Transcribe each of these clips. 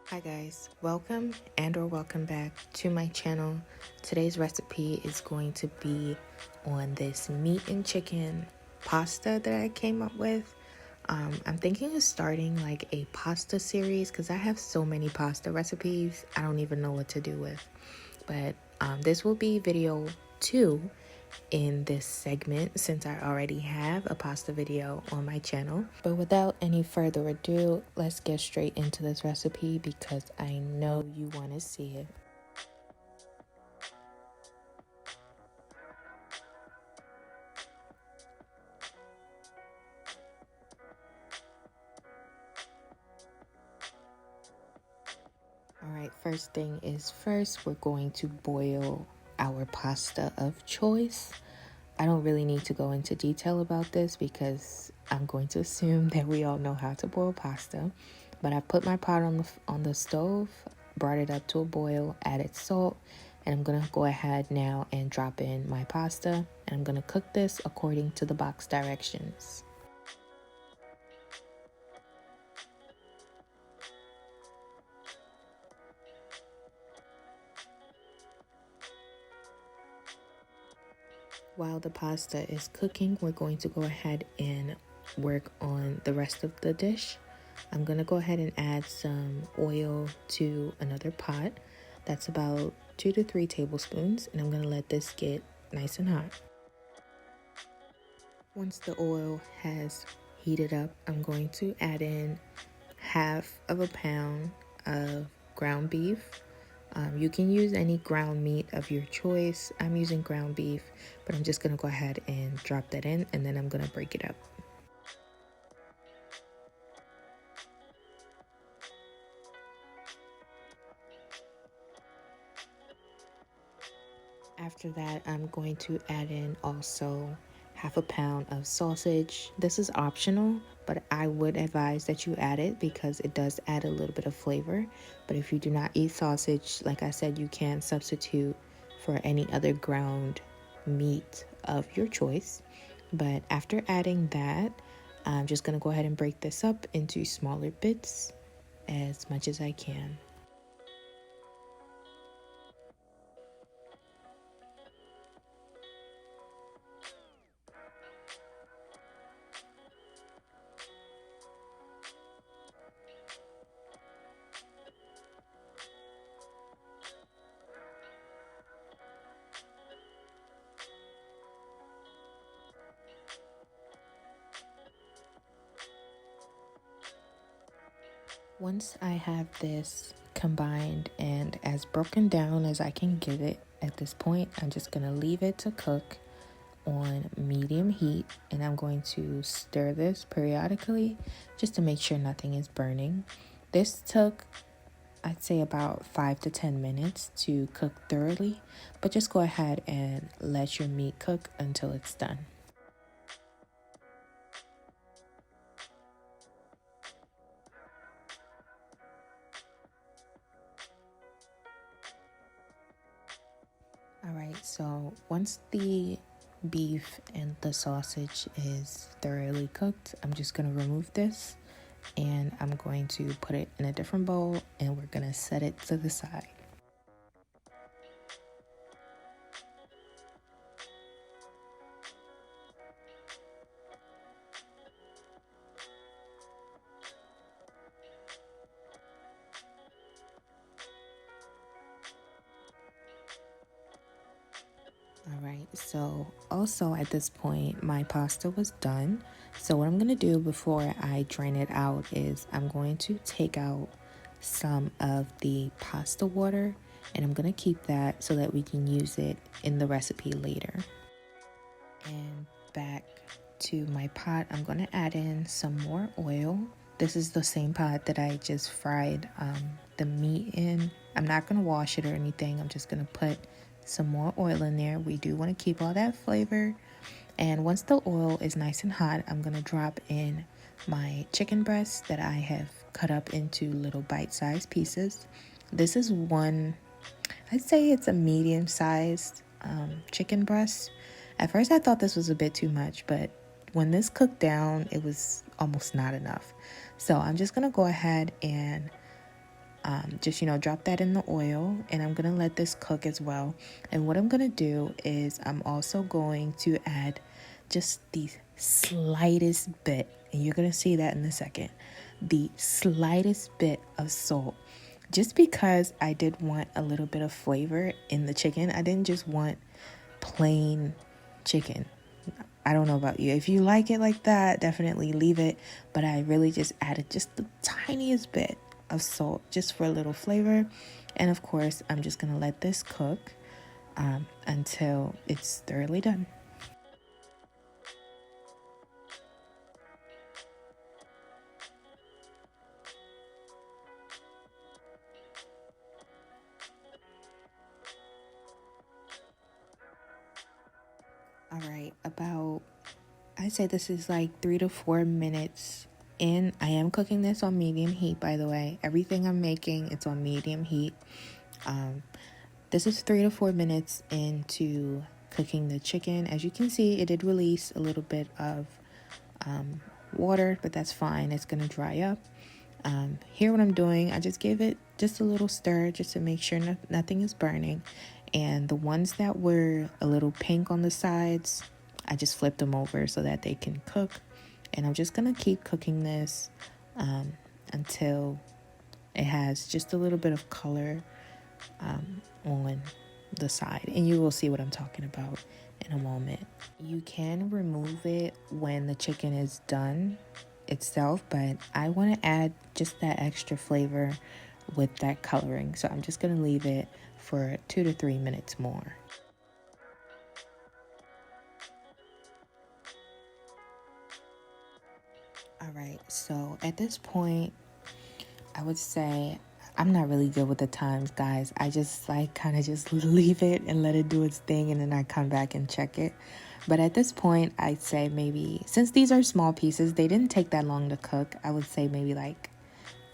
Hi guys, welcome or welcome back to my channel. Today's recipe is going to be on this meat and chicken pasta that I came up with. I'm thinking of starting like a pasta series because I have so many pasta recipes I don't even know what to do with. But this will be video 2 in this segment since I already have a pasta video on my channel. But without any further ado, let's get straight into this recipe because I know you want to see it. Alright, first thing is first, we're going to boil our pasta of choice. I don't really need to go into detail about this because I'm going to assume that we all know how to boil pasta. But I put my pot on the stove, brought it up to a boil, added salt, and I'm going to go ahead now and drop in my pasta. And I'm going to cook this according to the box directions. While the pasta is cooking, we're going to go ahead and work on the rest of the dish. I'm going to go ahead and add some oil to another pot. That's about 2 to 3 tablespoons, and I'm going to let this get nice and hot. Once the oil has heated up, I'm going to add in half of a pound of ground beef. You can use any ground meat of your choice. I'm using ground beef, but I'm just going to go ahead and drop that in, and then I'm going to break it up. After that, I'm going to add in also half a pound of sausage. This is optional, but I would advise that you add it because it does add a little bit of flavor. But if you do not eat sausage, like I said, you can substitute for any other ground meat of your choice. But after adding that, I'm just going to go ahead and break this up into smaller bits as much as I can. Once I have this combined and as broken down as I can get it at this point, I'm just going to leave it to cook on medium heat, and I'm going to stir this periodically just to make sure nothing is burning. This took, I'd say, about 5 to 10 minutes to cook thoroughly, but just go ahead and let your meat cook until it's done. Alright, so once the beef and the sausage is thoroughly cooked, I'm just going to remove this and I'm going to put it in a different bowl and we're going to set it to the side. Alright, so also at this point, my pasta was done. So what I'm going to do before I drain it out is I'm going to take out some of the pasta water and I'm going to keep that so that we can use it in the recipe later. And back to my pot, I'm going to add in some more oil. This is the same pot that I just fried the meat in. I'm not going to wash it or anything. I'm just going to put some more oil in there. We do want to keep all that flavor. And once the oil is nice and hot, I'm going to drop in my chicken breast that I have cut up into little bite-sized pieces. This is one, I'd say it's a medium-sized chicken breast. At first I thought this was a bit too much, but when this cooked down, it was almost not enough. So I'm just going to go ahead and just, drop that in the oil, and I'm gonna let this cook as well. And what I'm gonna do is I'm also going to add just the slightest bit, and you're gonna see that in a second, the slightest bit of salt, just because I did want a little bit of flavor in the chicken. I didn't just want plain chicken. I don't know about you. If you like it like that, definitely leave it. But I really just added just the tiniest bit of salt just for a little flavor. And of course, I'm just going to let this cook until it's thoroughly done. All right, I'd say this is like 3 to 4 minutes in. I am cooking this on medium heat, by the way. Everything I'm making, it's on medium heat. This is 3 to 4 minutes into cooking the chicken. As you can see, it did release a little bit of water, but that's fine. It's going to dry up. Here what I'm doing, I just gave it just a little stir just to make sure nothing is burning. And the ones that were a little pink on the sides, I just flipped them over so that they can cook. And I'm just going to keep cooking this until it has just a little bit of color on the side. And you will see what I'm talking about in a moment. You can remove it when the chicken is done itself, but I want to add just that extra flavor with that coloring. So I'm just going to leave it for 2 to 3 minutes more. All right, so at this point, I would say I'm not really good with the times, guys. I just kind of just leave it and let it do its thing, and then I come back and check it. But at this point, I'd say maybe, since these are small pieces, they didn't take that long to cook. I would say maybe like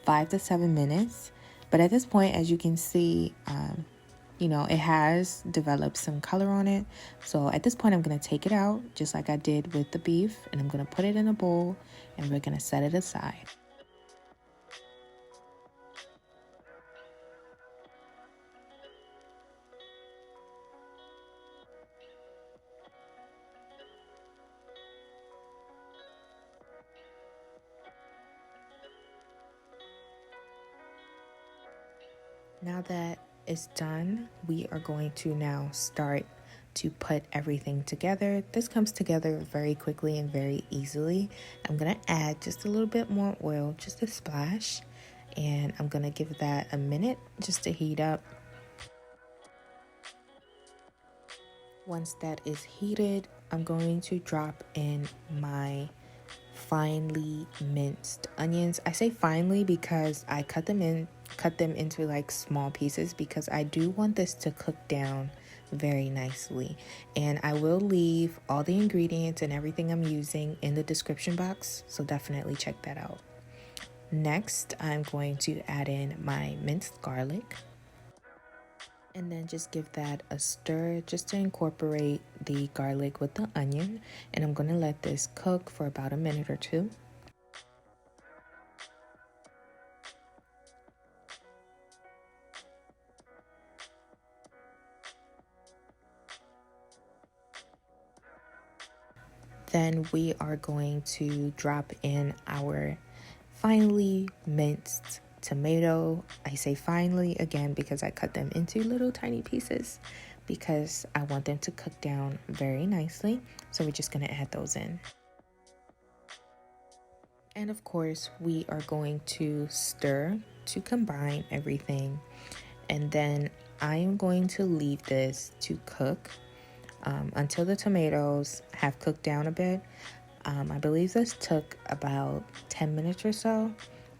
5 to 7 minutes. But at this point, as you can see, it has developed some color on it. So at this point, I'm going to take it out, just like I did with the beef, and I'm going to put it in a bowl, and we're going to set it aside. Now that it's done, we are going to now start to put everything together. This comes together very quickly and very easily. I'm going to add just a little bit more oil, just a splash, and I'm going to give that a minute just to heat up. Once that is heated, I'm going to drop in my finely minced onions. I say finely because I cut them into like small pieces, because I do want this to cook down very nicely. And I will leave all the ingredients and everything I'm using in the description box, so definitely check that out. Next, I'm going to add in my minced garlic, and then just give that a stir just to incorporate the garlic with the onion. And I'm going to let this cook for about a minute or two. Then we are going to drop in our finely minced tomato. I say finely again because I cut them into little tiny pieces because I want them to cook down very nicely. So we're just going to add those in. And of course, we are going to stir to combine everything. And then I am going to leave this to cook until the tomatoes have cooked down a bit. I believe this took about 10 minutes or so,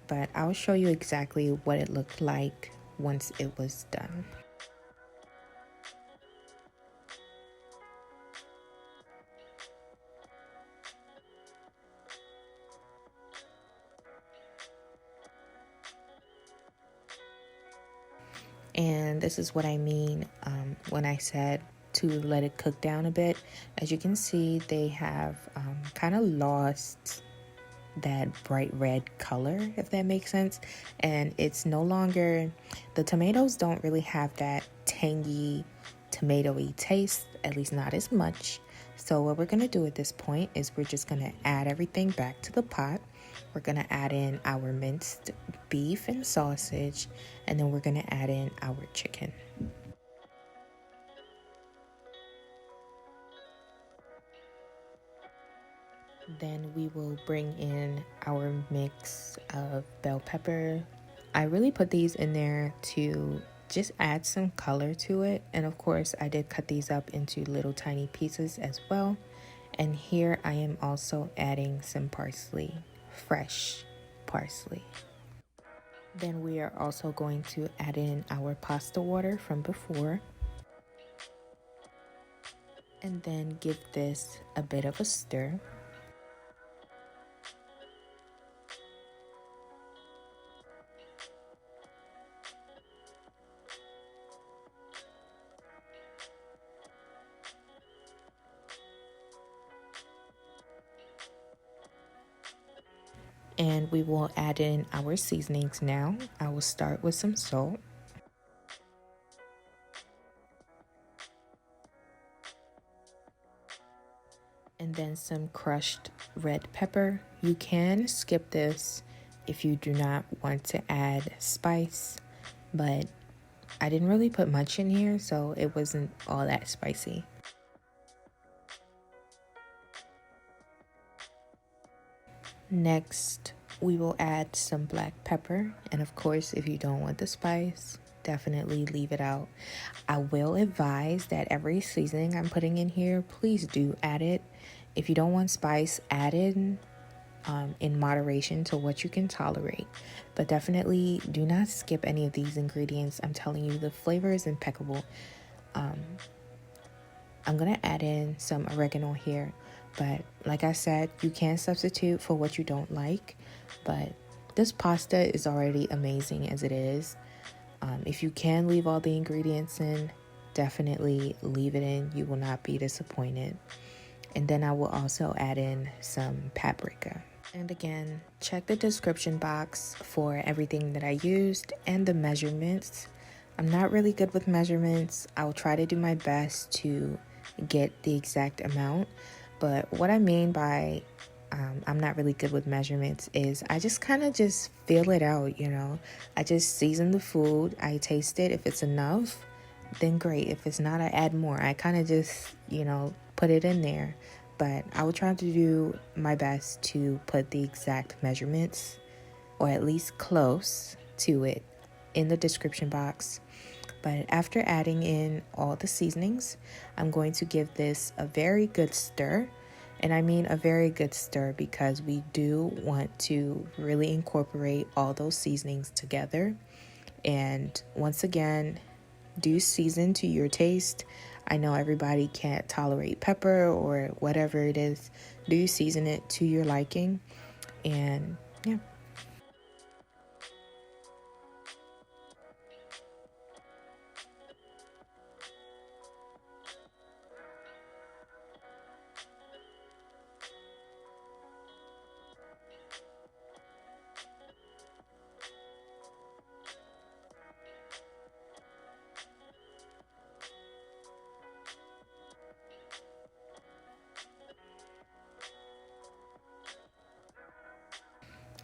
but I'll show you exactly what it looked like once it was done. And this is what I mean when I said to let it cook down a bit. As you can see, they have kind of lost that bright red color, if that makes sense. And it's no longer, the tomatoes don't really have that tangy, tomatoey taste, at least not as much. So what we're gonna do at this point is we're just gonna add everything back to the pot. We're gonna add in our minced beef and sausage, and then we're gonna add in our chicken. Then we will bring in our mix of bell pepper. I really put these in there to just add some color to it. And of course, I did cut these up into little tiny pieces as well. And here I am also adding some parsley, fresh parsley. Then we are also going to add in our pasta water from before. And then give this a bit of a stir. And we will add in our seasonings now. I will start with some salt. And then some crushed red pepper. You can skip this if you do not want to add spice, but I didn't really put much in here, so it wasn't all that spicy. Next, we will add some black pepper, and of course, if you don't want the spice, definitely leave it out. I will advise that every seasoning I'm putting in here, please do add it. If you don't want spice, add in moderation to what you can tolerate, but definitely do not skip any of these ingredients. I'm telling you, the flavor is impeccable. I'm gonna add in some oregano here, but like I said, you can substitute for what you don't like, but this pasta is already amazing as it is. If you can leave all the ingredients in, definitely leave it in. You will not be disappointed. And then I will also add in some paprika. And again, check the description box for everything that I used and the measurements. I'm not really good with measurements. I'll try to do my best to get the exact amount. But what I mean by I'm not really good with measurements is I just kind of just feel it out, you know. I just season the food. I taste it. If it's enough, then great. If it's not, I add more. I kind of just, you know, put it in there. But I will try to do my best to put the exact measurements, or at least close to it, in the description box. But after adding in all the seasonings, I'm going to give this a very good stir. And I mean a very good stir because we do want to really incorporate all those seasonings together. And once again, do season to your taste. I know everybody can't tolerate pepper or whatever it is. Do season it to your liking. And yeah.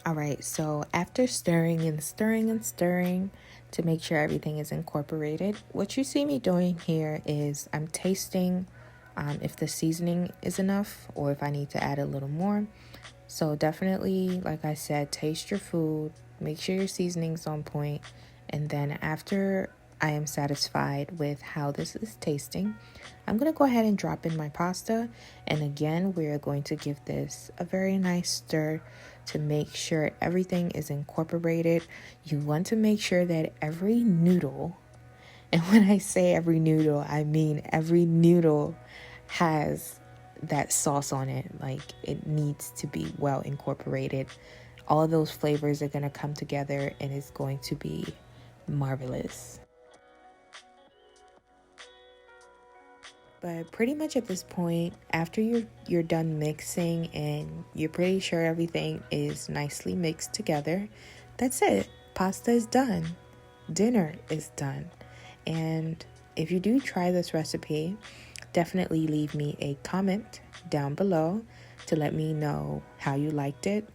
All right, so after stirring and stirring and stirring to make sure everything is incorporated, what you see me doing here is I'm tasting if the seasoning is enough or if I need to add a little more. So definitely, like I said, taste your food, make sure your seasoning's on point, and then after I am satisfied with how this is tasting, I'm going to go ahead and drop in my pasta. And again, we're going to give this a very nice stir to make sure everything is incorporated. You want to make sure that every noodle, and when I say every noodle, I mean every noodle has that sauce on it. Like, it needs to be well incorporated. All of those flavors are going to come together and it's going to be marvelous. But pretty much at this point, after you're done mixing and you're pretty sure everything is nicely mixed together, that's it. Pasta is done. Dinner is done. And if you do try this recipe, definitely leave me a comment down below to let me know how you liked it.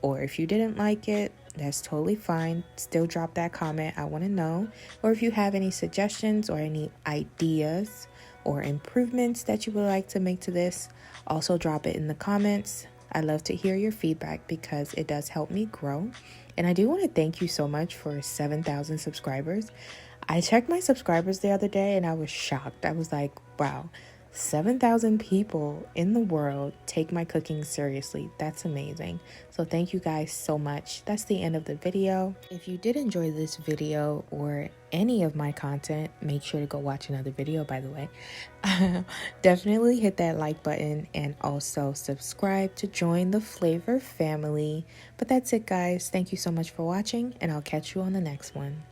Or if you didn't like it, that's totally fine. Still drop that comment. I want to know. Or if you have any suggestions or any ideas or improvements that you would like to make to this, also drop it in the comments. I love to hear your feedback because it does help me grow. And I do want to thank you so much for 7,000 subscribers. I checked my subscribers the other day and I was shocked. I was like, wow, 7,000 people in the world take my cooking seriously. That's amazing. So thank you guys so much. That's the end of the video. If you did enjoy this video or any of my content, make sure to go watch another video, by the way. Definitely hit that like button and also subscribe to join the Flavor family. But that's it, guys. Thank you so much for watching, and I'll catch you on the next one.